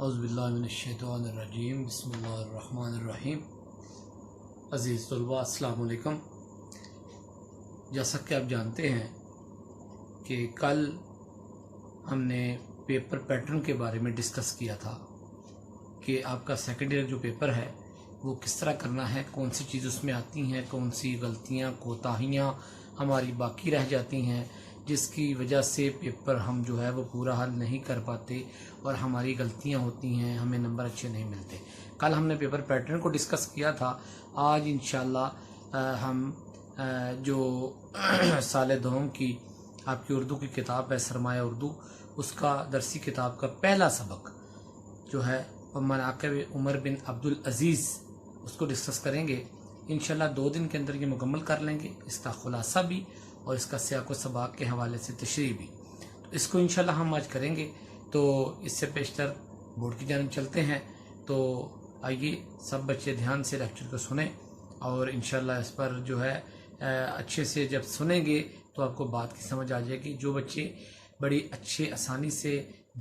اعوذ باللہ من الشیطان الرجیم، بسم اللہ الرحمن الرحیم۔ عزیز طلباء، السلام علیکم۔ جیسا کہ آپ جانتے ہیں کہ کل ہم نے پیپر پیٹرن کے بارے میں ڈسکس کیا تھا کہ آپ کا سیکنڈ ایئر جو پیپر ہے وہ کس طرح کرنا ہے، کون سی چیز اس میں آتی ہیں، کون سی غلطیاں کوتاہیاں ہماری باقی رہ جاتی ہیں جس کی وجہ سے پیپر ہم جو ہے وہ پورا حل نہیں کر پاتے اور ہماری غلطیاں ہوتی ہیں، ہمیں نمبر اچھے نہیں ملتے۔ کل ہم نے پیپر پیٹرن کو ڈسکس کیا تھا۔ آج انشاءاللہ ہم جو سال دوم کی آپ کی اردو کی کتاب ہے سرمایہ اردو، اس کا درسی کتاب کا پہلا سبق جو ہے مناقب عمر بن عبدالعزیز اس کو ڈسکس کریں گے۔ انشاءاللہ 2 دن کے اندر یہ مکمل کر لیں گے، اس کا خلاصہ بھی اور اس کا سیاق و سباق کے حوالے سے تشریح بھی۔ تو اس کو انشاءاللہ ہم آج کریں گے۔ تو اس سے پیشتر بورڈ کی جانب چلتے ہیں۔ تو آئیے سب بچے دھیان سے لیکچر کو سنیں اور انشاءاللہ اس پر جو ہے اچھے سے جب سنیں گے تو آپ کو بات کی سمجھ آ جائے گی۔ جو بچے بڑی اچھے آسانی سے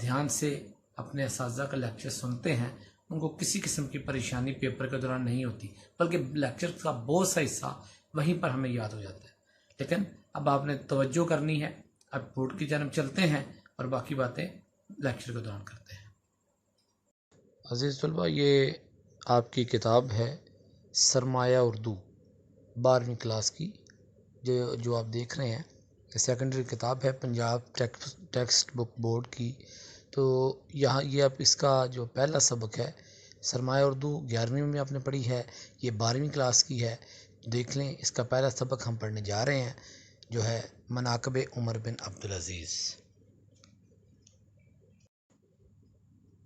دھیان سے اپنے اساتذہ کا لیکچر سنتے ہیں ان کو کسی قسم کی پریشانی پیپر کے دوران نہیں ہوتی، بلکہ لیکچر کا بہت سا حصہ وہیں پر ہمیں یاد ہو جاتا ہے۔ لیکن اب آپ نے توجہ کرنی ہے۔ اب بورڈ کی جانب چلتے ہیں اور باقی باتیں لیکچر کے دوران کرتے ہیں۔ عزیز طلباء، یہ آپ کی کتاب ہے سرمایہ اردو 12ویں کلاس کی، جو آپ دیکھ رہے ہیں۔ یہ سیکنڈری کتاب ہے پنجاب ٹیکسٹ بک بورڈ کی۔ تو یہاں یہ اب اس کا جو پہلا سبق ہے سرمایہ اردو 11ویں میں آپ نے پڑھی ہے، یہ 12ویں کلاس کی ہے۔ دیکھ لیں، اس کا پہلا سبق ہم پڑھنے جا رہے ہیں جو ہے مناقب عمر بن عبدالعزیز۔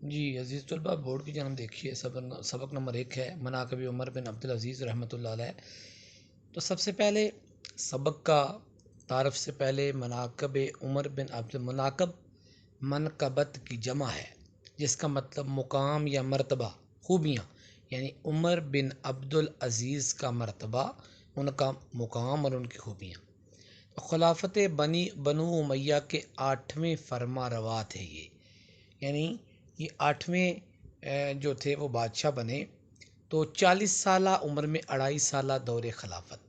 جی عزیز طلباء، بورڈ کی جانب دیکھیے، سبق نمبر 1 ہے مناقب عمر بن عبدالعزیز رحمۃ اللہ علیہ۔ تو سب سے پہلے سبق کا تعارف سے پہلے مناقب عمر بن مناقب منقبت کی جمع ہے، جس کا مطلب مقام یا مرتبہ، خوبیاں، یعنی عمر بن عبدالعزیز کا مرتبہ، ان کا مقام اور ان کی خوبیاں۔ خلافت بنو امیہ کے 8ویں فرما روا تھے یہ، یعنی یہ 8ویں جو تھے وہ بادشاہ بنے تو 40 سالہ عمر میں 2.5 سالہ دور خلافت،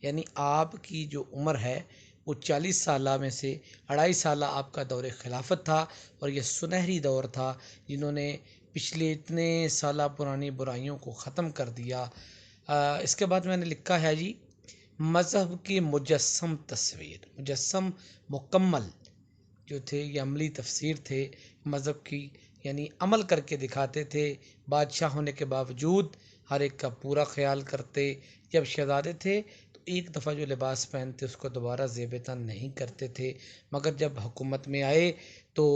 یعنی آپ کی جو عمر ہے وہ 40 سالہ میں سے 2.5 سالہ آپ کا دور خلافت تھا، اور یہ سنہری دور تھا جنہوں نے پچھلے اتنے سالہ پرانی برائیوں کو ختم کر دیا۔ اس کے بعد میں نے لکھا ہے جی، مذہب کی مجسم تصویر، مجسم مکمل جو تھے یہ عملی تفسیر تھے مذہب کی، یعنی عمل کر کے دکھاتے تھے۔ بادشاہ ہونے کے باوجود ہر ایک کا پورا خیال کرتے۔ جب شہزادے تھے تو ایک دفعہ جو لباس پہنتے اس کو دوبارہ زیب تن نہیں کرتے تھے، مگر جب حکومت میں آئے تو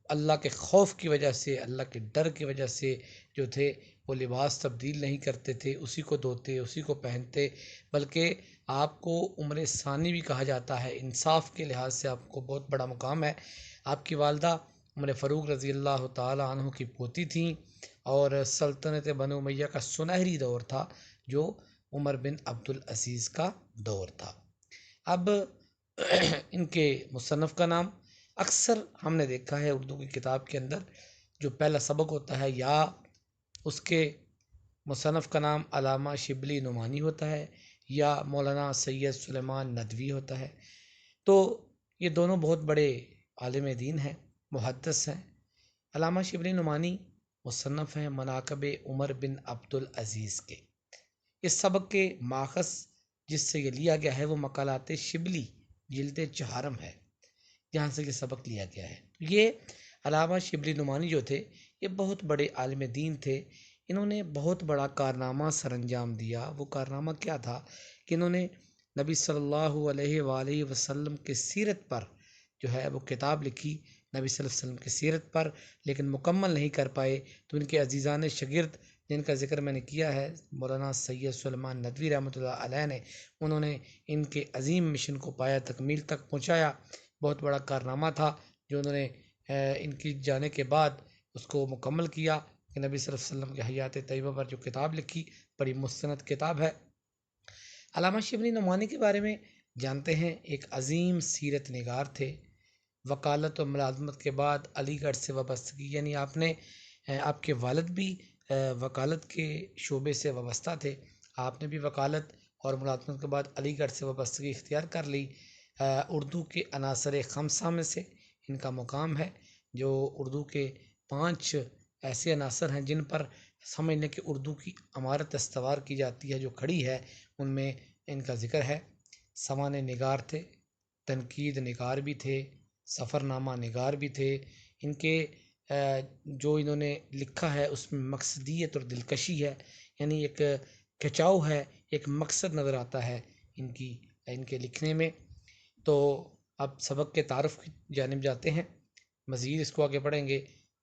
اللہ کے خوف کی وجہ سے، اللہ کے ڈر کی وجہ سے جو تھے وہ لباس تبدیل نہیں کرتے تھے، اسی کو دھوتے، اسی کو پہنتے، بلکہ آپ کو عمر ثانی بھی کہا جاتا ہے۔ انصاف کے لحاظ سے آپ کو بہت بڑا مقام ہے۔ آپ کی والدہ عمر فاروق رضی اللہ تعالی عنہ کی پوتی تھیں، اور سلطنت بنو امیہ کا سنہری دور تھا جو عمر بن عبدالعزیز کا دور تھا۔ اب ان کے مصنف کا نام اکثر ہم نے دیکھا ہے اردو کی کتاب کے اندر جو پہلا سبق ہوتا ہے یا اس کے مصنف کا نام علامہ شبلی نعمانی ہوتا ہے یا مولانا سید سلیمان ندوی ہوتا ہے۔ تو یہ دونوں بہت بڑے عالم دین ہیں، محدث ہیں۔ علامہ شبلی نعمانی مصنف ہیں مناقب عمر بن عبدالعزیز کے۔ اس سبق کے ماخذ جس سے یہ لیا گیا ہے وہ مقالات شبلی جلد 4 ہے، جہاں سے یہ سبق لیا گیا ہے۔ یہ علامہ شبلی نعمانی جو تھے یہ بہت بڑے عالم دین تھے۔ انہوں نے بہت بڑا کارنامہ سر انجام دیا۔ وہ کارنامہ کیا تھا کہ انہوں نے نبی صلی اللہ علیہ وآلہ وسلم کے سیرت پر جو ہے وہ کتاب لکھی، نبی صلی اللہ علیہ وسلم کی سیرت پر، لیکن مکمل نہیں کر پائے۔ تو ان کے عزیزان شاگرد جن کا ذکر میں نے کیا ہے مولانا سید سلیمان ندوی رحمۃ اللہ علیہ نے، انہوں نے ان کے عظیم مشن کو پایا تکمیل تک پہنچایا۔ بہت بڑا کارنامہ تھا جو انہوں نے ان کی جانے کے بعد اس کو مکمل کیا کہ نبی صلی اللہ علیہ وسلم کی حیات طیبہ پر جو کتاب لکھی، بڑی مستند کتاب ہے۔ علامہ شبلی نعمانی کے بارے میں جانتے ہیں، ایک عظیم سیرت نگار تھے۔ وکالت و ملازمت کے بعد علی گڑھ سے وابستگی، یعنی آپ نے آپ کے والد بھی وکالت کے شعبے سے وابستہ تھے، آپ نے بھی وکالت اور ملازمت کے بعد علی گڑھ سے وابستگی اختیار کر لی۔ اردو کے عناصر خمسہ میں سے ان کا مقام ہے، جو اردو کے 5 ایسے عناصر ہیں جن پر سمجھ لیں کہ اردو کی عمارت استوار کی جاتی ہے، جو کھڑی ہے، ان میں ان کا ذکر ہے۔ سوانح نگار تھے، تنقید نگار بھی تھے، سفر نامہ نگار بھی تھے۔ ان کے جو انہوں نے لکھا ہے اس میں مقصدیت اور دلکشی ہے، یعنی ایک کھچاؤ ہے، ایک مقصد نظر آتا ہے ان کے لکھنے میں۔ تو اب سبق کے تعارف کی جانب جاتے ہیں، مزید اس کو آگے پڑھیں گے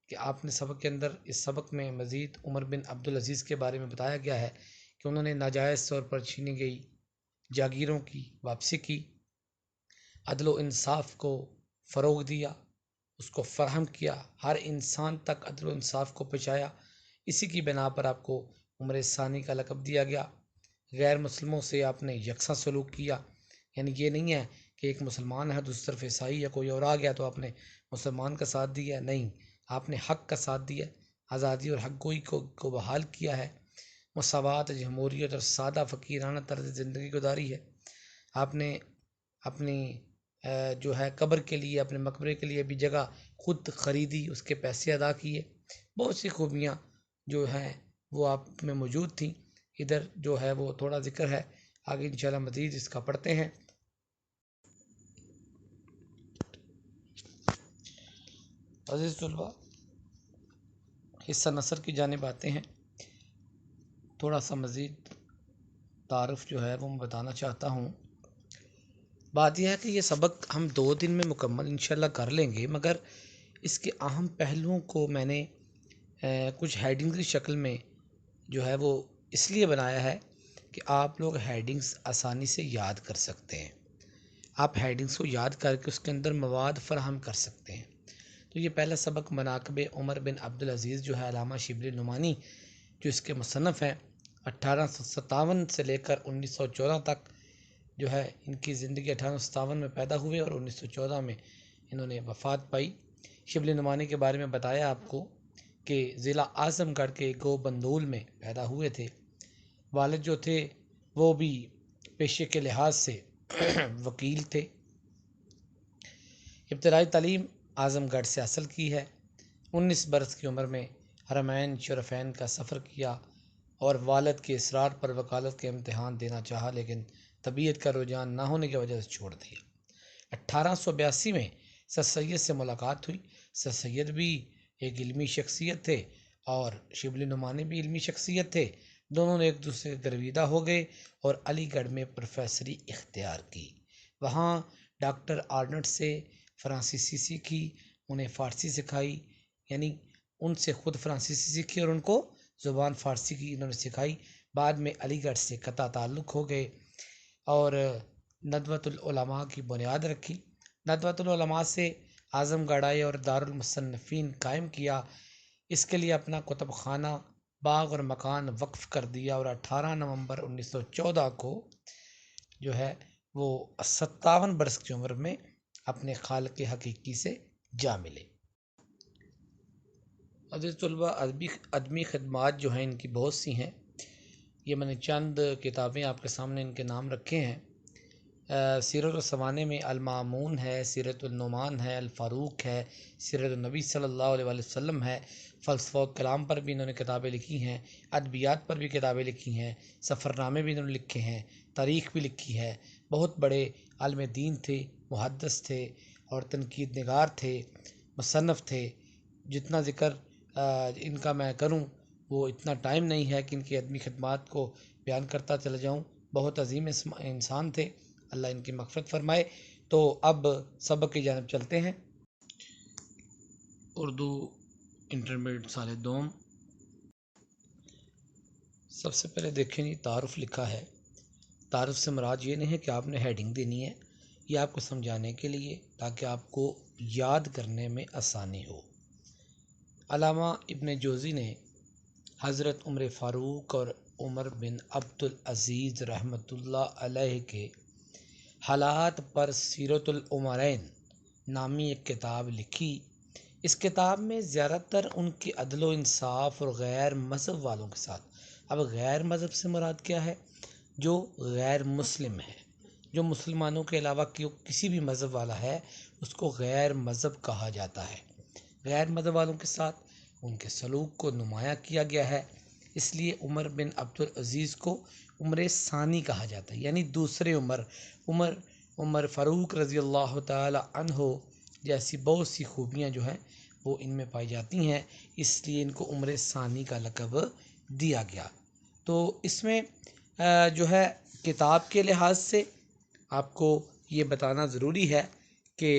کہ آپ نے سبق کے اندر اس سبق میں مزید عمر بن عبدالعزیز کے بارے میں بتایا گیا ہے کہ انہوں نے ناجائز طور پر چھینی گئی جاگیروں کی واپسی کی، عدل و انصاف کو فروغ دیا، اس کو فراہم کیا، ہر انسان تک عدل و انصاف کو پہنچایا۔ اسی کی بنا پر آپ کو عمر ثانی کا لقب دیا گیا۔ غیر مسلموں سے آپ نے یکساں سلوک کیا، یعنی یہ نہیں ہے کہ ایک مسلمان ہے دوسری طرف عیسائی یا کوئی اور آ گیا تو آپ نے مسلمان کا ساتھ دیا، نہیں، آپ نے حق کا ساتھ دیا، آزادی اور حق گوئی کو بحال کیا ہے، مساوات، جمہوریت اور سادہ فقیرانہ طرز زندگی گزاری ہے۔ آپ نے اپنی جو ہے قبر کے لیے، اپنے مقبرے کے لیے بھی جگہ خود خریدی، اس کے پیسے ادا کیے۔ بہت سی خوبیاں جو ہیں وہ آپ میں موجود تھیں۔ ادھر جو ہے وہ تھوڑا ذکر ہے، آگے انشاءاللہ مزید اس کا پڑھتے ہیں۔ عزیز طلباء، حصہ نثر کی جانب آتے ہیں۔ تھوڑا سا مزید تعارف جو ہے وہ میں بتانا چاہتا ہوں۔ بات یہ ہے کہ یہ سبق ہم 2 دن میں مکمل انشاءاللہ کر لیں گے، مگر اس کے اہم پہلوؤں کو میں نے کچھ ہیڈنگ کی شکل میں جو ہے وہ اس لیے بنایا ہے کہ آپ لوگ ہیڈنگز آسانی سے یاد کر سکتے ہیں، آپ ہیڈنگز کو یاد کر کے اس کے اندر مواد فراہم کر سکتے ہیں۔ تو یہ پہلا سبق مناقب عمر بن عبدالعزیز جو ہے علامہ شبلی نعمانی جو اس کے مصنف ہیں، 1857 سے لے کر 1914 تک جو ہے ان کی زندگی، 1857 میں پیدا ہوئے اور 1914 میں انہوں نے وفات پائی۔ شبلی نعمانی کے بارے میں بتایا آپ کو کہ ضلع اعظم گڑھ کے گو بندول میں پیدا ہوئے تھے۔ والد جو تھے وہ بھی پیشے کے لحاظ سے وکیل تھے۔ ابتدائی تعلیم اعظم گڑھ سے حاصل کی ہے۔ 19 برس کی عمر میں حرمین شریفین کا سفر کیا اور والد کے اصرار پر وکالت کے امتحان دینا چاہا، لیکن طبیعت کا رجحان نہ ہونے کی وجہ سے چھوڑ دیا۔ 1882 میں سر سید سے ملاقات ہوئی۔ سر سید بھی ایک علمی شخصیت تھے اور شبلی نعمانی بھی علمی شخصیت تھے، دونوں نے ایک دوسرے کے گرویدہ ہو گئے اور علی گڑھ میں پروفیسری اختیار کی۔ وہاں ڈاکٹر آرنٹ سے فرانسیسی سیکھی، انہیں فارسی سکھائی، یعنی ان سے خود فرانسیسی سیکھی اور ان کو زبان فارسی کی انہوں نے سکھائی۔ بعد میں علی گڑھ سے قطع تعلق ہو گئے اور ندوۃ العلماء کی بنیاد رکھی۔ ندوۃ العلماء سے اعظم گڑھ آئے اور دارالمصنفین قائم کیا۔ اس کے لیے اپنا کتب خانہ، باغ اور مکان وقف کر دیا اور 18 نومبر 1914 کو جو ہے وہ 57 برس کی عمر میں اپنے خالق حقیقی سے جا ملے۔ عزیز طلباء، ادبی خدمات جو ہیں ان کی بہت سی ہیں۔ یہ میں نے چند کتابیں آپ کے سامنے ان کے نام رکھے ہیں۔ سیرت السوانح میں المامون ہے، سیرت النعمان ہے، الفاروق ہے، سیرت النبی صلی اللہ علیہ وآلہ وسلم ہے، فلسفہ و کلام پر بھی انہوں نے کتابیں لکھی ہیں، ادبیات پر بھی کتابیں لکھی ہیں، سفر نامے بھی انہوں نے لکھے ہیں، تاریخ بھی لکھی ہے۔ بہت بڑے عالم دین تھے، محدث تھے اور تنقید نگار تھے، مصنف تھے۔ جتنا ذکر ان کا میں کروں وہ اتنا ٹائم نہیں ہے کہ ان کی ادبی خدمات کو بیان کرتا چلا جاؤں۔ بہت عظیم انسان تھے، اللہ ان کی مغفرت فرمائے۔ تو اب سبق کی جانب چلتے ہیں۔ اردو انٹرمیڈیٹ سال دوم۔ سب سے پہلے دیکھیں یہ تعارف لکھا ہے۔ تعارف سے مراد یہ نہیں ہے کہ آپ نے ہیڈنگ دینی ہے، یہ آپ کو سمجھانے کے لیے تاکہ آپ کو یاد کرنے میں آسانی ہو۔ علامہ ابن جوزی نے حضرت عمر فاروق اور عمر بن عبدالعزیز رحمۃ اللہ علیہ کے حالات پر سیرت العمرین نامی ایک کتاب لکھی۔ اس کتاب میں زیادہ تر ان کے عدل و انصاف اور غیر مذہب والوں کے ساتھ، اب غیر مذہب سے مراد کیا ہے؟ جو غیر مسلم ہے، جو مسلمانوں کے علاوہ کسی بھی مذہب والا ہے اس کو غیر مذہب کہا جاتا ہے۔ غیر مذہب والوں کے ساتھ ان کے سلوک کو نمایاں کیا گیا ہے، اس لیے عمر بن عبدالعزیز کو عمر ثانی کہا جاتا ہے، یعنی دوسرے عمر فاروق رضی اللہ تعالی عنہ جیسی بہت سی خوبیاں جو ہیں وہ ان میں پائی جاتی ہیں، اس لیے ان کو عمر ثانی کا لقب دیا گیا۔ تو اس میں جو ہے کتاب کے لحاظ سے آپ کو یہ بتانا ضروری ہے کہ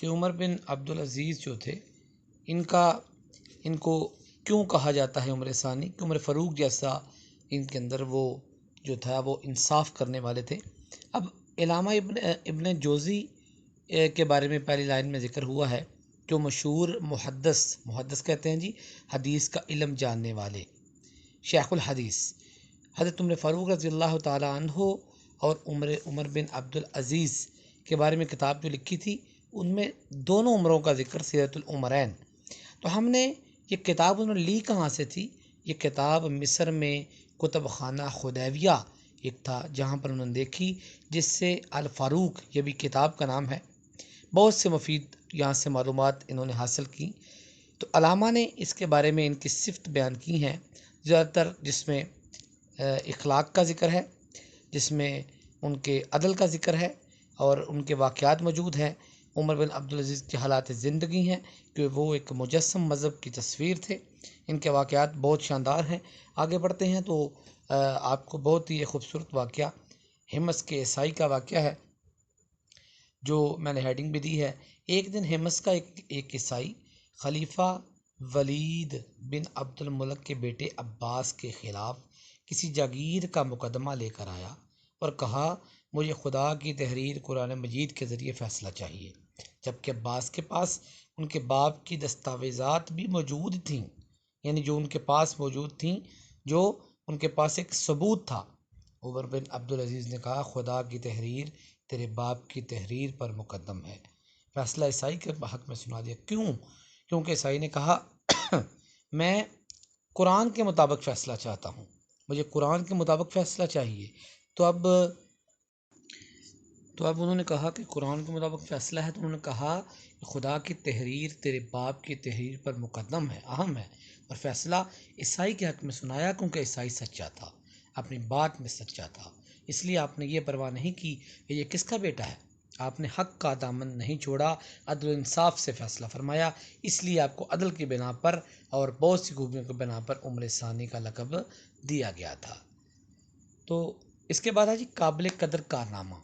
عمر بن عبدالعزیز جو تھے ان کو کیوں کہا جاتا ہے عمر ثانی، کہ عمر فاروق جیسا ان کے اندر وہ جو تھا وہ انصاف کرنے والے تھے۔ اب علامہ ابن جوزی کے بارے میں پہلی لائن میں ذکر ہوا ہے، جو مشہور محدث کہتے ہیں جی، حدیث کا علم جاننے والے، شیخ الحدیث حضرت عمر فاروق رضی اللہ تعالی عنہ اور عمر بن عبدالعزیز کے بارے میں کتاب جو لکھی تھی ان میں دونوں عمروں کا ذکر، سیرت العمرین۔ تو ہم نے یہ کتاب انہوں نے لی کہاں سے تھی؟ یہ کتاب مصر میں کتب خانہ خدیویہ ایک تھا جہاں پر انہوں نے دیکھی، جس سے الفاروق یہ بھی کتاب کا نام ہے، بہت سے مفید یہاں سے معلومات انہوں نے حاصل کی۔ تو علامہ نے اس کے بارے میں ان کی صفت بیان کی ہیں زیادہ تر، جس میں اخلاق کا ذکر ہے، جس میں ان کے عدل کا ذکر ہے اور ان کے واقعات موجود ہیں۔ عمر بن عبدالعزیز کی حالات زندگی ہیں کہ وہ ایک مجسم مذہب کی تصویر تھے، ان کے واقعات بہت شاندار ہیں۔ آگے بڑھتے ہیں تو آپ کو بہت ہی خوبصورت واقعہ ہمس کے عیسائی کا واقعہ ہے جو میں نے ہیڈنگ بھی دی ہے۔ ایک دن ہمس کا ایک عیسائی خلیفہ ولید بن عبد الملک کے بیٹے عباس کے خلاف کسی جاگیر کا مقدمہ لے کر آیا اور کہا، مجھے خدا کی تحریر قرآن مجید کے ذریعے فیصلہ چاہیے، جبکہ عباس کے پاس ان کے باپ کی دستاویزات بھی موجود تھیں، یعنی جو ان کے پاس موجود تھیں، جو ان کے پاس ایک ثبوت تھا۔ عمر بن عبدالعزیز نے کہا، خدا کی تحریر تیرے باپ کی تحریر پر مقدم ہے۔ فیصلہ عیسائی کے حق میں سنا دیا۔ کیوں؟ کیونکہ عیسائی نے کہا میں قرآن کے مطابق فیصلہ چاہتا ہوں، مجھے قرآن کے مطابق فیصلہ چاہیے۔ تو اب انہوں نے کہا کہ قرآن کے مطابق فیصلہ ہے، تو انہوں نے کہا کہ خدا کی تحریر تیرے باپ کی تحریر پر مقدم ہے، اہم ہے، اور فیصلہ عیسائی کے حق میں سنایا کیونکہ عیسائی سچا تھا، اپنی بات میں سچا تھا، اس لیے آپ نے یہ پرواہ نہیں کی کہ یہ کس کا بیٹا ہے، آپ نے حق کا دامن نہیں چھوڑا، عدل و انصاف سے فیصلہ فرمایا، اس لیے آپ کو عدل کی بنا پر اور بہت سی خوبیوں کی بنا پر عمر ثانی کا لقب دیا گیا تھا۔ تو اس کے بعد ہے جی قابل قدر کارنامہ۔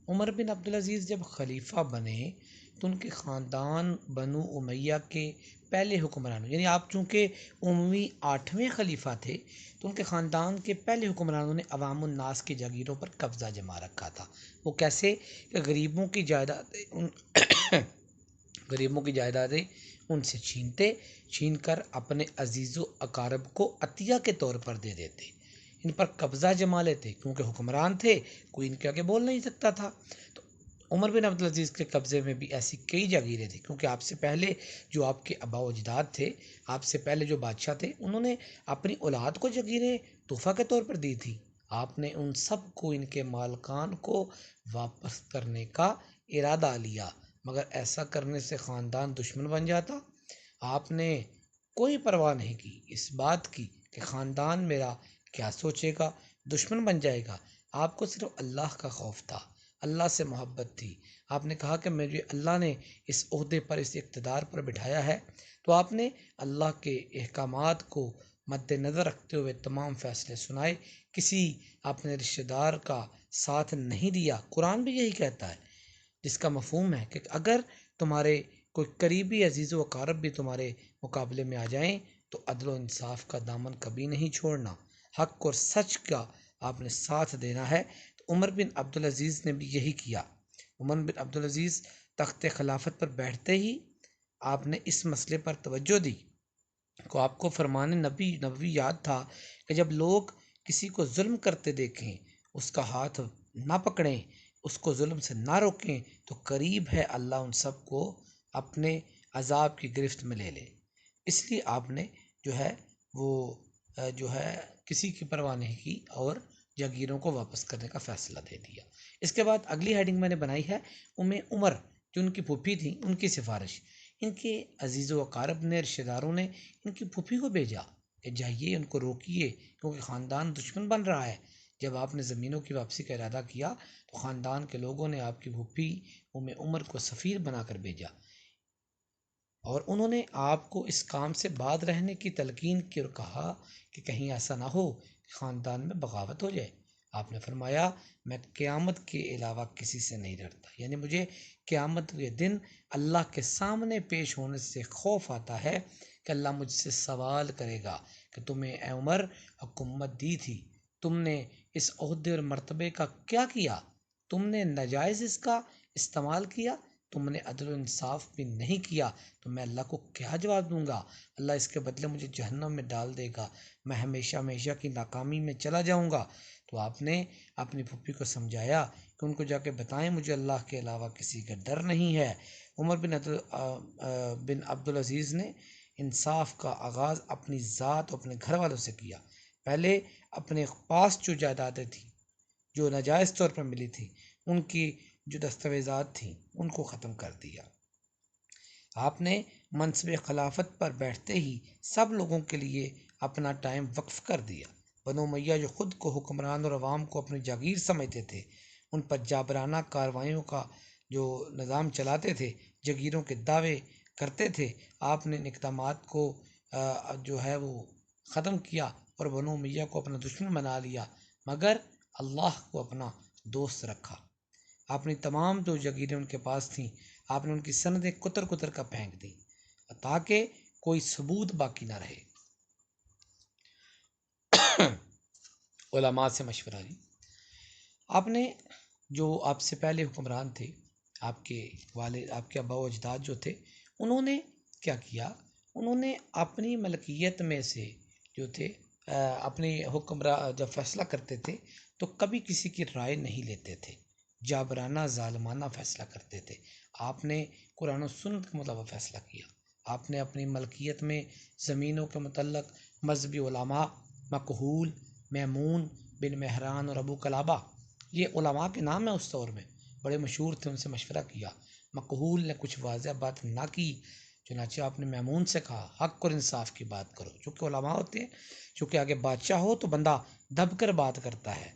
عمر بن عبدالعزیز جب خلیفہ بنے تو ان کے خاندان بنو امیہ کے پہلے حکمرانوں، یعنی آپ چونکہ عموی 8ویں خلیفہ تھے تو ان کے خاندان کے پہلے حکمرانوں نے عوام الناس کی جاگیروں پر قبضہ جما رکھا تھا۔ وہ کیسے؟ کہ غریبوں کی جائیدادیں ان سے چھین کر اپنے عزیز و اقارب کو عطیہ کے طور پر دے دیتے، ان پر قبضہ جما لیتے، کیونکہ حکمران تھے، کوئی ان کے آگے بول نہیں سکتا تھا۔ تو عمر بن عبدالعزیز کے قبضے میں بھی ایسی کئی جاگیریں تھیں، کیونکہ آپ سے پہلے جو آپ کے آباء و اجداد تھے، آپ سے پہلے جو بادشاہ تھے، انہوں نے اپنی اولاد کو جاگیریں تحفہ کے طور پر دی تھی۔ آپ نے ان سب کو، ان کے مالکان کو واپس کرنے کا ارادہ لیا، مگر ایسا کرنے سے خاندان دشمن بن جاتا۔ آپ نے کوئی پرواہ نہیں کی اس بات کی کہ خاندان میرا کیا سوچے گا، دشمن بن جائے گا۔ آپ کو صرف اللہ کا خوف تھا، اللہ سے محبت تھی۔ آپ نے کہا کہ مجھے اللہ نے اس عہدے پر، اس اقتدار پر بٹھایا ہے، تو آپ نے اللہ کے احکامات کو مد نظر رکھتے ہوئے تمام فیصلے سنائے، کسی اپنے رشتہ دار کا ساتھ نہیں دیا۔ قرآن بھی یہی کہتا ہے، جس کا مفہوم ہے کہ اگر تمہارے کوئی قریبی عزیز و اقارب بھی تمہارے مقابلے میں آ جائیں تو عدل و انصاف کا دامن کبھی نہیں چھوڑنا، حق اور سچ کا آپ نے ساتھ دینا ہے۔ تو عمر بن عبدالعزیز نے بھی یہی کیا۔ عمر بن عبدالعزیز تخت خلافت پر بیٹھتے ہی آپ نے اس مسئلے پر توجہ دی کو آپ کو فرمان نبوی یاد تھا کہ جب لوگ کسی کو ظلم کرتے دیکھیں، اس کا ہاتھ نہ پکڑیں، اس کو ظلم سے نہ روکیں، تو قریب ہے اللہ ان سب کو عذاب کی گرفت میں لے لے، اس لیے آپ نے جو ہے وہ جو ہے کسی کی پرواہ نہیں کی اور جاگیروں کو واپس کرنے کا فیصلہ دے دیا۔ اس کے بعد اگلی ہیڈنگ میں نے بنائی ہے عمر، جو ان کی پھوپھی تھیں، ان کی سفارش۔ ان کے عزیز و اقارب نے، رشتہ داروں نے ان کی پھوپھی کو بھیجا کہ جائیے ان کو روکیے کیونکہ خاندان دشمن بن رہا ہے۔ جب آپ نے زمینوں کی واپسی کا ارادہ کیا تو خاندان کے لوگوں نے آپ کی پھوپھی عمر کو سفیر بنا کر بھیجا اور انہوں نے آپ کو اس کام سے بعد رہنے کی تلقین کی اور کہا کہ کہیں ایسا نہ ہو کہ خاندان میں بغاوت ہو جائے۔ آپ نے فرمایا میں قیامت کے علاوہ کسی سے نہیں ڈرتا، یعنی مجھے قیامت کے دن اللہ کے سامنے پیش ہونے سے خوف آتا ہے کہ اللہ مجھ سے سوال کرے گا کہ تمہیں اے عمر حکومت دی تھی، تم نے اس عہدے اور مرتبے کا کیا کیا؟ تم نے ناجائز اس کا استعمال کیا، تم نے عدل و انصاف بھی نہیں کیا، تو میں اللہ کو کیا جواب دوں گا؟ اللہ اس کے بدلے مجھے جہنم میں ڈال دے گا، میں ہمیشہ ہمیشہ کی ناکامی میں چلا جاؤں گا۔ تو آپ نے اپنی پھوپھی کو سمجھایا کہ ان کو جا کے بتائیں مجھے اللہ کے علاوہ کسی کا ڈر نہیں ہے۔ عمر بن عبدالعزیز نے انصاف کا آغاز اپنی ذات اور اپنے گھر والوں سے کیا۔ پہلے اپنے پاس جو جائیدادیں تھیں جو ناجائز طور پر ملی تھی، ان کی جو دستاویزات تھیں ان کو ختم کر دیا۔ آپ نے منصب خلافت پر بیٹھتے ہی سب لوگوں کے لیے اپنا ٹائم وقف کر دیا۔ بنو امیہ جو خود کو حکمران اور عوام کو اپنی جاگیر سمجھتے تھے، ان پر جابرانہ کارروائیوں کا جو نظام چلاتے تھے، جاگیروں کے دعوے کرتے تھے، آپ نے ان اقدامات کو جو ہے وہ ختم کیا اور بنو امیہ کو اپنا دشمن بنا لیا، مگر اللہ کو اپنا دوست رکھا۔ اپنی تمام جو جاگیریں ان کے پاس تھیں، آپ نے ان کی سندیں کتر کتر کا پھینک دیں تاکہ کوئی ثبوت باقی نہ رہے۔ علماء سے مشورہ لی۔ آپ نے جو آپ سے پہلے حکمران تھے، آپ کے والد، آپ کے آباء و اجداد جو تھے، انہوں نے کیا کیا؟ انہوں نے اپنی ملکیت میں سے جو تھے اپنی جب فیصلہ کرتے تھے تو کبھی کسی کی رائے نہیں لیتے تھے، جابرانہ ظالمانہ فیصلہ کرتے تھے۔ آپ نے قرآن و سنت کے مطابق فیصلہ کیا۔ آپ نے اپنی ملکیت میں زمینوں کے متعلق مذہبی علماء مکحول، میمون بن مہران اور ابو قلابہ، یہ علماء کے نام ہیں، اس دور میں بڑے مشہور تھے، ان سے مشورہ کیا۔ مکحول نے کچھ واضح بات نہ کی، چنانچہ آپ نے میمون سے کہا حق اور انصاف کی بات کرو، چونکہ علماء ہوتے ہیں، چونکہ آگے بادشاہ ہو تو بندہ دب کر بات کرتا ہے۔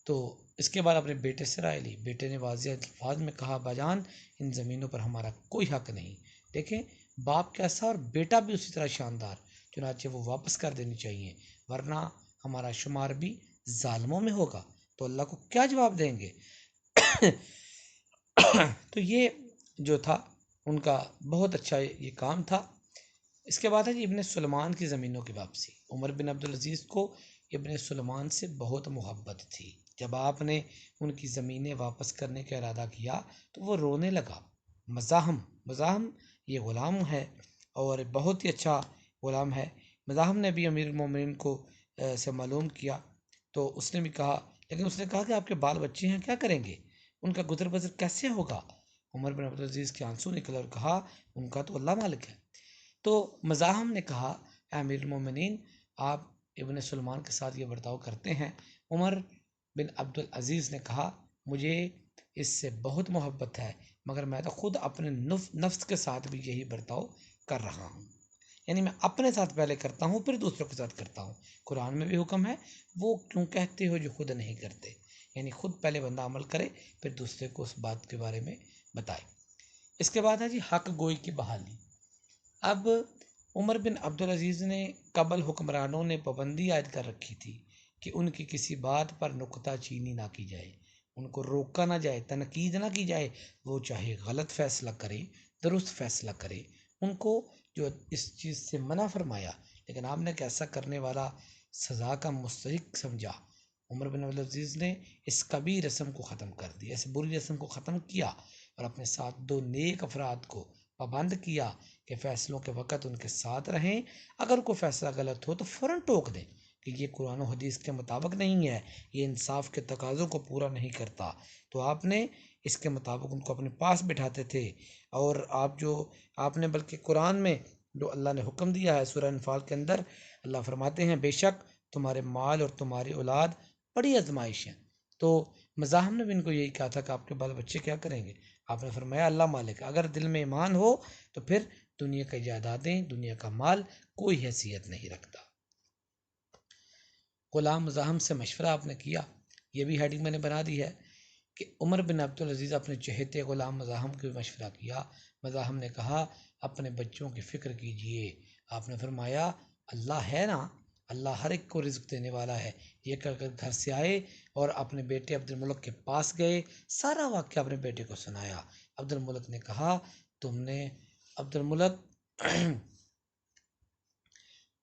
تو اس کے بعد اپنے بیٹے سے رائے لی۔ بیٹے نے واضح الفاظ میں کہا باجان ان زمینوں پر ہمارا کوئی حق نہیں۔ دیکھیں باپ کیسا اور بیٹا بھی اسی طرح شاندار، چنانچہ وہ واپس کر دینی چاہیے، ورنہ ہمارا شمار بھی ظالموں میں ہوگا، تو اللہ کو کیا جواب دیں گے؟ تو یہ جو تھا ان کا بہت اچھا یہ کام تھا۔ اس کے بعد ہے جی ابن سلمان کی زمینوں کی واپسی۔ عمر بن عبدالعزیز کو ابن سلمان سے بہت محبت تھی۔ جب آپ نے ان کی زمینیں واپس کرنے کا ارادہ کیا تو وہ رونے لگا۔ مزاحم یہ غلام ہے اور بہت ہی اچھا غلام ہے۔ مزاحم نے بھی امیر المومنین کو سے معلوم کیا تو اس نے بھی کہا، لیکن اس نے کہا کہ آپ کے بال بچے ہیں، کیا کریں گے؟ ان کا گزر بسر کیسے ہوگا؟ عمر بن عبدالعزیز کے آنسو نکلے اور کہا ان کا تو اللہ مالک ہے۔ تو مزاحم نے کہا اے امیر المومنین، آپ ابن سلمان کے ساتھ یہ برتاؤ کرتے ہیں۔ عمر بن عبدالعزیز نے کہا مجھے اس سے بہت محبت ہے، مگر میں تو خود اپنے نفس کے ساتھ بھی یہی برتاؤ کر رہا ہوں، یعنی میں اپنے ساتھ پہلے کرتا ہوں پھر دوسروں کے ساتھ کرتا ہوں۔ قرآن میں بھی حکم ہے وہ کیوں کہتے ہو جو خود نہیں کرتے، یعنی خود پہلے بندہ عمل کرے پھر دوسرے کو اس بات کے بارے میں بتائے۔ اس کے بعد ہے جی حق گوئی کی بحالی۔ اب عمر بن عبدالعزیز نے قبل حکمرانوں نے پابندی عائد کر رکھی تھی کہ ان کی کسی بات پر نکتہ چینی نہ کی جائے، ان کو روکا نہ جائے، تنقید نہ کی جائے، وہ چاہے غلط فیصلہ کرے درست فیصلہ کرے، ان کو جو اس چیز سے منع فرمایا، لیکن آپ نے ایسا کرنے والا سزا کا مستحق سمجھا۔ عمر بن عبدالعزیز نے اس کبھی رسم کو ختم کر دیا، اس بری رسم کو ختم کیا اور اپنے ساتھ دو نیک افراد کو پابند کیا کہ فیصلوں کے وقت ان کے ساتھ رہیں، اگر کوئی فیصلہ غلط ہو تو فوراً ٹوک دیں کہ یہ قرآن و حدیث کے مطابق نہیں ہے، یہ انصاف کے تقاضوں کو پورا نہیں کرتا۔ تو آپ نے اس کے مطابق ان کو اپنے پاس بٹھاتے تھے اور آپ نے بلکہ قرآن میں جو اللہ نے حکم دیا ہے سورہ انفال کے اندر، اللہ فرماتے ہیں بے شک تمہارے مال اور تمہاری اولاد بڑی آزمائش ہیں۔ تو مزاحم نے بھی ان کو یہی کہا تھا کہ آپ کے بال بچے کیا کریں گے؟ آپ نے فرمایا اللہ مالک ہے، اگر دل میں ایمان ہو تو پھر دنیا کی جائیدادیں، دنیا کا مال کوئی حیثیت نہیں رکھتا۔ غلام مزاحم سے مشورہ آپ نے کیا، یہ بھی ہیڈنگ میں نے بنا دی ہے کہ عمر بن عبدالعزیز اپنے چہیتے غلام مزاحم کو بھی مشورہ کیا۔ مزاحم نے کہا اپنے بچوں کی فکر کیجئے۔ آپ نے فرمایا اللہ ہے نا، اللہ ہر ایک کو رزق دینے والا ہے۔ یہ کر کر گھر سے آئے اور اپنے بیٹے عبد الملک کے پاس گئے، سارا واقعہ اپنے بیٹے کو سنایا۔ عبد الملک نے کہا تم نے عبد الملک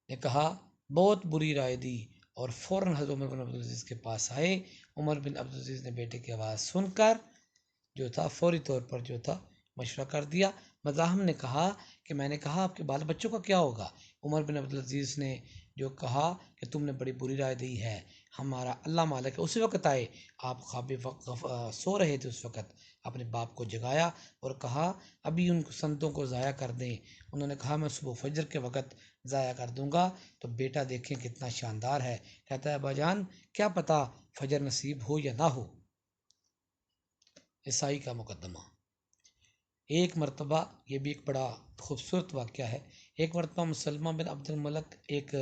نے کہا بہت بری رائے دی اور فوراً حضرت عمر بن عبدالعزیز کے پاس آئے۔ عمر بن عبدالعزیز نے بیٹے کی آواز سن کر جو تھا فوری طور پر جو تھا مشورہ کر دیا۔ مزاحم نے کہا کہ میں نے کہا آپ کے بال بچوں کا کیا ہوگا؟ عمر بن عبدالعزیز نے جو کہا کہ تم نے بڑی بری رائے دی ہے، ہمارا اللہ مالک ہے۔ اسی وقت آئے، آپ خواب سو رہے تھے، اس وقت اپنے باپ کو جگایا اور کہا ابھی ان سنتوں کو ضائع کر دیں۔ انہوں نے کہا میں صبح فجر کے وقت ضائع کر دوں گا۔ تو بیٹا دیکھیں کتنا شاندار ہے، کہتا ہے ابا جان کیا پتا فجر نصیب ہو یا نہ ہو۔ عیسائی کا مقدمہ۔ ایک مرتبہ، یہ بھی ایک بڑا خوبصورت واقعہ ہے، ایک مرتبہ مسلمہ بن عبد الملک ایک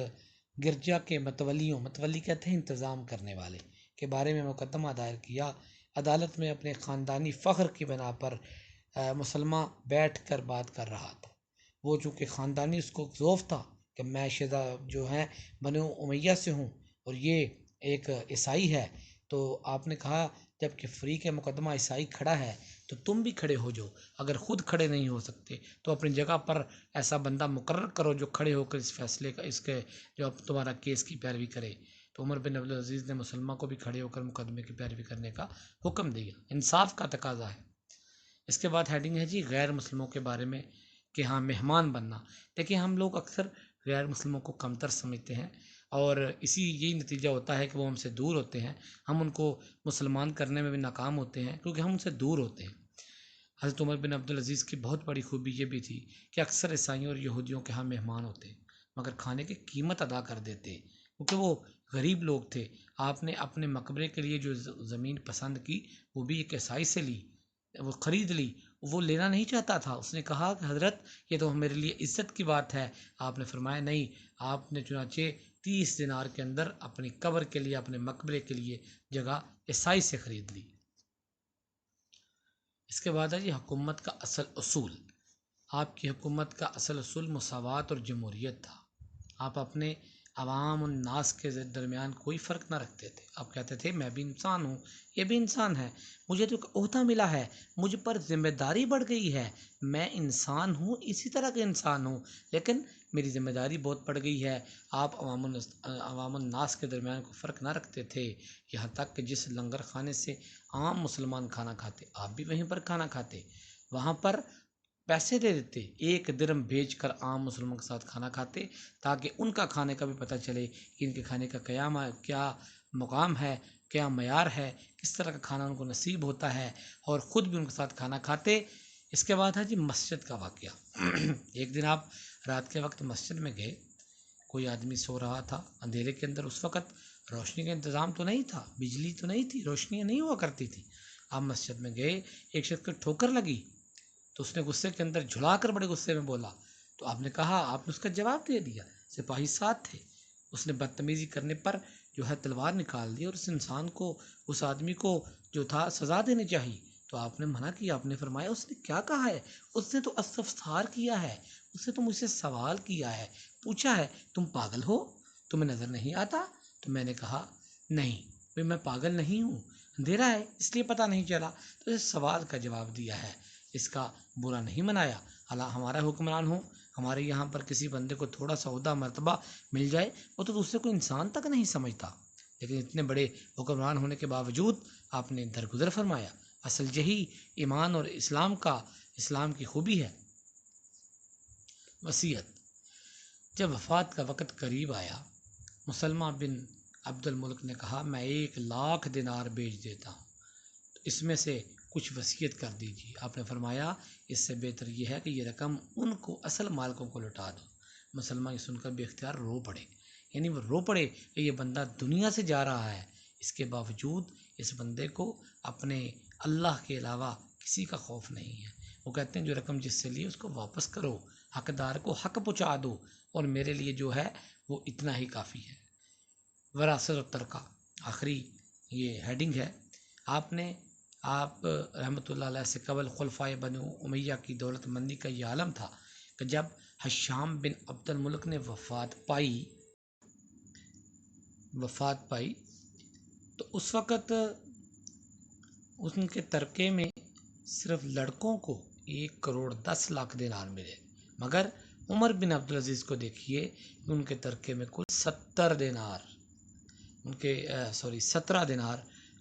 گرجا کے متولی کہتے ہیں انتظام کرنے والے کے بارے میں مقدمہ دائر کیا۔ عدالت میں اپنے خاندانی فخر کی بنا پر مسلمہ بیٹھ کر بات کر رہا تھا۔ وہ چونکہ خاندانی اس کو ذوف تھا کہ میں شیزہ جو ہے بنو امیہ سے ہوں اور یہ ایک عیسائی ہے، تو آپ نے کہا جب کہ فریق مقدمہ عیسائی کھڑا ہے تو تم بھی کھڑے ہو جاؤ، اگر خود کھڑے نہیں ہو سکتے تو اپنی جگہ پر ایسا بندہ مقرر کرو جو کھڑے ہو کر اس فیصلے کا اس کے جو اب تمہارا کیس کی پیروی کرے۔ تو عمر بن عبدالعزیز نے مسلمہ کو بھی کھڑے ہو کر مقدمے کی پیروی کرنے کا حکم دیا، انصاف کا تقاضا ہے۔ اس کے بعد ہیڈنگ ہے جی غیر مسلموں کے بارے میں کہ ہاں مہمان بننا۔ دیکھیں ہم لوگ اکثر غیر مسلموں کو کمتر سمجھتے ہیں اور یہی نتیجہ ہوتا ہے کہ وہ ہم سے دور ہوتے ہیں، ہم ان کو مسلمان کرنے میں بھی ناکام ہوتے ہیں کیونکہ ہم ان سے دور ہوتے ہیں۔ حضرت عمر بن عبدالعزیز کی بہت بڑی خوبی یہ بھی تھی کہ اکثر عیسائیوں اور یہودیوں کے ہاں مہمان ہوتے مگر کھانے کی قیمت ادا کر دیتے کیونکہ وہ غریب لوگ تھے۔ آپ نے اپنے مقبرے کے لیے جو زمین پسند کی وہ بھی ایک عیسائی سے لی، وہ خرید لی، وہ لینا نہیں چاہتا تھا۔ اس نے کہا کہ حضرت یہ تو میرے لیے عزت کی بات ہے۔ آپ نے فرمایا نہیں، آپ نے چنانچہ 30 دینار کے اندر اپنی قبر کے لیے، اپنے مقبرے کے لیے جگہ عیسائی سے خرید لی۔ اس کے بعد ہے جی حکومت کا اصل اصول۔ آپ کی حکومت کا اصل اصول مساوات اور جمہوریت تھا۔ آپ اپنے عوام الناس کے درمیان کوئی فرق نہ رکھتے تھے۔ آپ کہتے تھے میں بھی انسان ہوں، یہ بھی انسان ہے، مجھے تو عہدہ ملا ہے، مجھ پر ذمہ داری بڑھ گئی ہے، میں انسان ہوں، اسی طرح کے انسان ہوں، لیکن میری ذمہ داری بہت بڑھ گئی ہے۔ آپ عوام الناس کے درمیان کوئی فرق نہ رکھتے تھے، یہاں تک کہ جس لنگر خانے سے عام مسلمان کھانا کھاتے آپ بھی وہیں پر کھانا کھاتے، وہاں پر پیسے دے دیتے، 1 درہم بھیج کر عام مسلمانوں کے ساتھ کھانا کھاتے تاکہ ان کا کھانے کا بھی پتہ چلے کہ ان کے کھانے کا کیا مقام ہے، کیا معیار ہے، کس طرح کا کھانا ان کو نصیب ہوتا ہے، اور خود بھی ان کے ساتھ کھانا کھاتے۔ اس کے بعد ہے جی مسجد کا واقعہ۔ ایک دن آپ رات کے وقت مسجد میں گئے، کوئی آدمی سو رہا تھا اندھیرے کے اندر، اس وقت روشنی کا انتظام تو نہیں تھا، بجلی تو نہیں تھی، روشنیاں نہیں ہوا کرتی تھی۔ آپ مسجد میں گئے، ایک شخص کو ٹھوکر لگی تو اس نے غصے کے اندر جھلا کر بڑے غصے میں بولا، تو آپ نے کہا، آپ نے اس کا جواب دے دیا، سپاہی ساتھ تھے، اس نے بدتمیزی کرنے پر جو ہے تلوار نکال دی اور اس انسان کو، اس آدمی کو جو تھا سزا دینی چاہیے۔ تو آپ نے منع کیا، آپ نے فرمایا اس نے کیا کہا ہے، اس نے تو استفسار کیا ہے، اس نے تو مجھ سے سوال کیا ہے، پوچھا ہے تم پاگل ہو، تمہیں نظر نہیں آتا؟ تو میں نے کہا نہیں میں پاگل نہیں ہوں، اندھیرا ہے اس لیے پتہ نہیں چلا، تو اس سوال کا جواب دیا ہے، اس کا برا نہیں منایا۔ اللہ ہمارا حکمران ہو، ہمارے یہاں پر کسی بندے کو تھوڑا سا عہدہ مرتبہ مل جائے، وہ تو دوسرے کو انسان تک نہیں سمجھتا، لیکن اتنے بڑے حکمران ہونے کے باوجود آپ نے درگزر فرمایا۔ اصل یہی ایمان اور اسلام کی خوبی ہے۔ وصیت۔ جب وفات کا وقت قریب آیا، مسلمہ بن عبد الملک نے کہا میں 1,00,000 دینار بیچ دیتا ہوں، تو اس میں سے کچھ وصیت کر دیجیے۔ آپ نے فرمایا اس سے بہتر یہ ہے کہ یہ رقم ان کو اصل مالکوں کو لوٹا دو۔ مسلمان یہ سن کر بے اختیار رو پڑے، یعنی وہ رو پڑے کہ یہ بندہ دنیا سے جا رہا ہے، اس کے باوجود اس بندے کو اپنے اللہ کے علاوہ کسی کا خوف نہیں ہے۔ وہ کہتے ہیں جو رقم جس سے لی اس کو واپس کرو، حقدار کو حق پہنچا دو، اور میرے لیے جو ہے وہ اتنا ہی کافی ہے۔ وراثت و ترکہ آخری یہ ہیڈنگ ہے۔ آپ رحمۃ اللہ علیہ سے قبل خلفائے بنو امیہ کی دولت مندی کا یہ عالم تھا کہ جب ہشام بن عبد الملک نے وفات پائی تو اس وقت ان کے ترکے میں صرف لڑکوں کو 1,10,00,000 دینار ملے، مگر عمر بن عبدالعزیز کو دیکھیے ان کے ترکے میں کل 17 دینار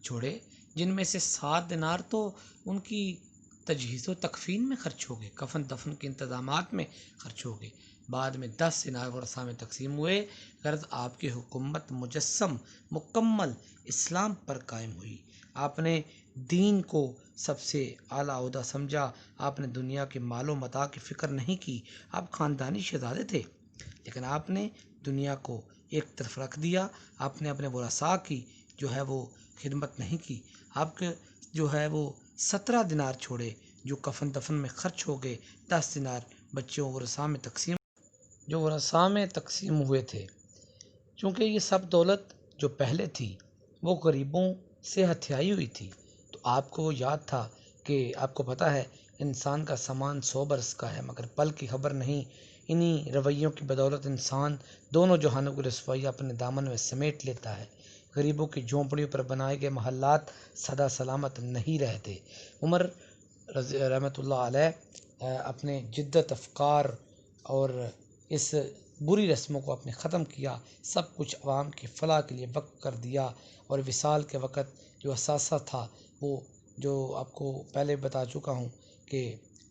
چھوڑے، جن میں سے 7 دینار تو ان کی تجہیز و تکفین میں خرچ ہو گئے، کفن دفن کے انتظامات میں خرچ ہو گئے۔ بعد میں 10 دینار ورثہ میں تقسیم ہوئے، غرض آپ کی حکومت مجسم مکمل اسلام پر قائم ہوئی۔ آپ نے دین کو سب سے اعلیٰ عہدہ سمجھا، آپ نے دنیا کے مال و متاع کی فکر نہیں کی۔ آپ خاندانی شہزادے تھے، لیکن آپ نے دنیا کو ایک طرف رکھ دیا، آپ نے اپنے ورثاء کی جو ہے وہ خدمت نہیں کی۔ آپ کے جو ہے وہ 17 دینار چھوڑے جو کفن دفن میں خرچ ہو گئے، 10 دینار بچوں ورثاء میں تقسیم ہوئے تھے۔ چونکہ یہ سب دولت جو پہلے تھی وہ غریبوں سے ہتھیائی ہوئی تھی، تو آپ کو یاد تھا کہ آپ کو پتہ ہے انسان کا سامان 100 برس کا ہے مگر پل کی خبر نہیں۔ انہی رویوں کی بدولت انسان دونوں جہانوں کی رسوائی اپنے دامن میں سمیٹ لیتا ہے۔ غریبوں کی جھونپڑیوں پر بنائے گئے محلات سدا سلامت نہیں رہتے۔ عمر رحمۃ اللہ علیہ اپنے جدت افکار اور اس بری رسموں کو اپنے ختم کیا، سب کچھ عوام کی فلاح کے لیے وقف کر دیا، اور وصال کے وقت جو اثاثہ تھا وہ جو آپ کو پہلے بتا چکا ہوں کہ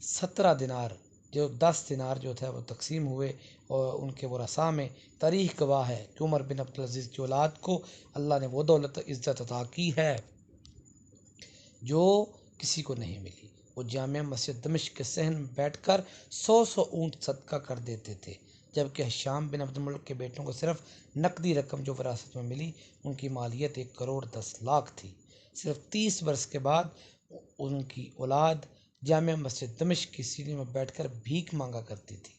17 دینار جو 10 دینار جو تھا وہ تقسیم ہوئے، اور ان کے ورثاء میں تاریخ گواہ ہے کہ عمر بن عبدالعزیز کی اولاد کو اللہ نے وہ دولت عزت عطا کی ہے جو کسی کو نہیں ملی۔ وہ جامع مسجد دمشق کے صحن میں بیٹھ کر 100 اونٹ صدقہ کر دیتے تھے، جبکہ ہشام بن عبد الملک کے بیٹوں کو صرف نقدی رقم جو وراثت میں ملی ان کی مالیت 1,10,00,000 تھی۔ صرف 30 برس کے بعد ان کی اولاد جامع مسجد دمشق کی سیڑھی میں بیٹھ کر بھیک مانگا کرتی تھی۔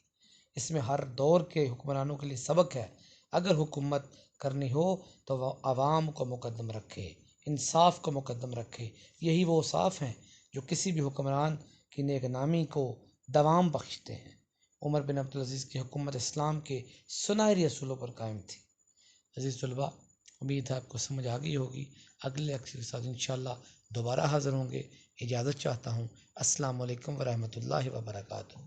اس میں ہر دور کے حکمرانوں کے لیے سبق ہے، اگر حکومت کرنی ہو تو وہ عوام کو مقدم رکھے، انصاف کو مقدم رکھے۔ یہی وہ اوصاف ہیں جو کسی بھی حکمران کی نیک نامی کو دوام بخشتے ہیں۔ عمر بن عبدالعزیز کی حکومت اسلام کے سنہری اصولوں پر قائم تھی۔ عزیز طلباء، امید ہے آپ کو سمجھ آ گئی ہوگی۔ اگلے لیکچر کے ساتھ انشاءاللہ دوبارہ حاضر ہوں گے۔ اجازت چاہتا ہوں۔ السلام علیکم ورحمۃ اللہ وبرکاتہ۔